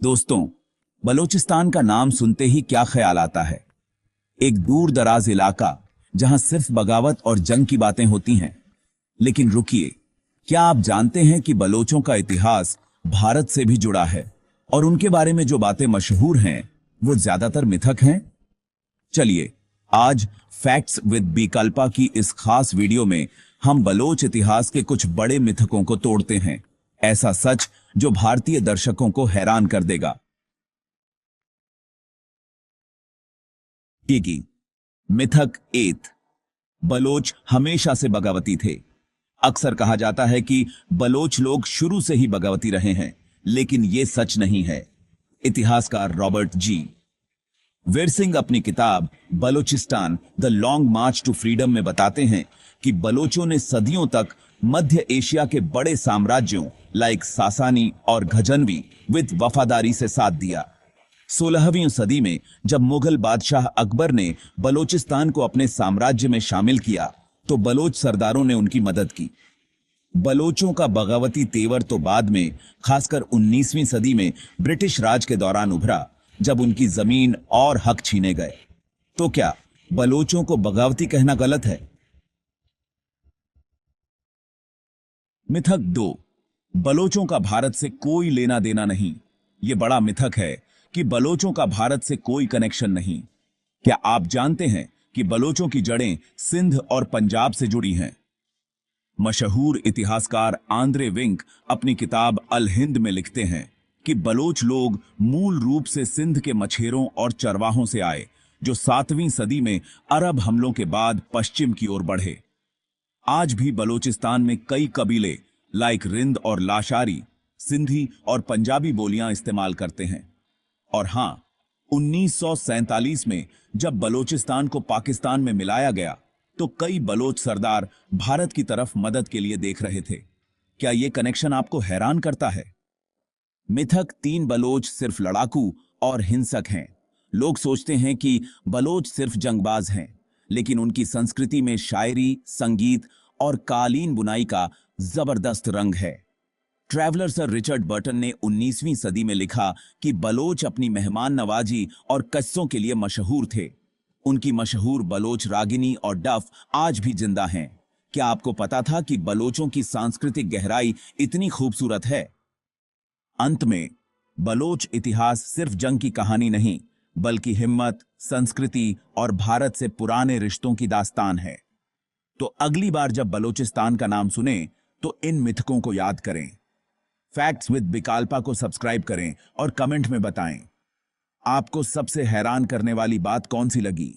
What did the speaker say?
दोस्तों, बलूचिस्तान का नाम सुनते ही क्या ख्याल आता है? एक दूर दराज इलाका जहां सिर्फ बगावत और जंग की बातें होती हैं। लेकिन रुकिए, क्या आप जानते हैं कि बलोचों का इतिहास भारत से भी जुड़ा है और उनके बारे में जो बातें मशहूर हैं वो ज्यादातर मिथक हैं? चलिए, आज फैक्ट्स विद बीकल्पा की इस खास वीडियो में हम बलोच इतिहास के कुछ बड़े मिथकों को तोड़ते हैं। ऐसा सच जो भारतीय दर्शकों को हैरान कर देगा। टीकी मिथक 8। बलोच हमेशा से बगावती थे। अक्सर कहा जाता है कि बलोच लोग शुरू से ही बगावती रहे हैं, लेकिन यह सच नहीं है। इतिहासकार रॉबर्ट जी विरसिंग अपनी किताब Balochistan the long March two freedom में बताते हैं कि बलोचों ने सदियों तक मध्य एशिया के बड़े साम्राज्यों लाइक सासानी और गजनवी विद वफादारी से साथ दिया। 16वीं सदी में जब मुगल बादशाह अकबर ने बलोचिस्तान को अपने साम्राज्य में शामिल किया तो बलोच सरदारों ने उनकी मदद की। बलोचों का बगावती तेवर तो बाद में, खासकर 19वीं सदी में ब्रिटिश राज के दौरान उभरा, जब उनकी जमीन और हक छीने गए। तो क्या बलोचों को बगावती कहना गलत है? मिथक 2। बलोचों का भारत से कोई लेना देना नहीं। यह बड़ा मिथक है कि बलोचों का भारत से कोई कनेक्शन नहीं। क्या आप जानते हैं कि बलोचों की जड़ें सिंध और पंजाब से जुड़ी हैं? मशहूर इतिहासकार आंद्रे विंक अपनी किताब अल हिंद में लिखते हैं कि बलोच लोग मूल रूप से सिंध के मछेरों और चरवाहों से आए, जो 7वीं सदी में अरब हमलों के बाद पश्चिम की ओर बढ़े। आज भी बलोचिस्तान में कई कबीले लाइक रिंद और लाशारी सिंधी और पंजाबी बोलियां इस्तेमाल करते हैं। और हां, 1947 में जब बलोचिस्तान को पाकिस्तान में मिलाया गया तो कई बलोच सरदार भारत की तरफ मदद के लिए देख रहे थे। क्या यह कनेक्शन आपको हैरान करता है? मिथक 3। बलोच सिर्फ लड़ाकू और हिंसक हैं। लोग सोचते हैं कि बलोच सिर्फ जंगबाज हैं, लेकिन उनकी संस्कृति में शायरी, संगीत और कालीन बुनाई का जबरदस्त रंग है। ट्रैवलर सर रिचर्ड बर्टन ने 19वीं सदी में लिखा कि बलोच अपनी मेहमान नवाजी और किस्सों के लिए मशहूर थे। उनकी मशहूर बलोच रागिनी और डफ आज भी जिंदा हैं। क्या आपको पता था कि बलोचों की सांस्कृतिक गहराई इतनी खूबसूरत है? अंत में, बलोच इतिहास सिर्फ जंग की कहानी नहीं, बल्कि हिम्मत, संस्कृति और भारत से पुराने रिश्तों की दास्तान है। तो अगली बार जब बलोचिस्तान का नाम सुने तो इन मिथकों को याद करें। फैक्ट्स विद विकल्पा को सब्सक्राइब करें और कमेंट में बताएं आपको सबसे हैरान करने वाली बात कौन सी लगी।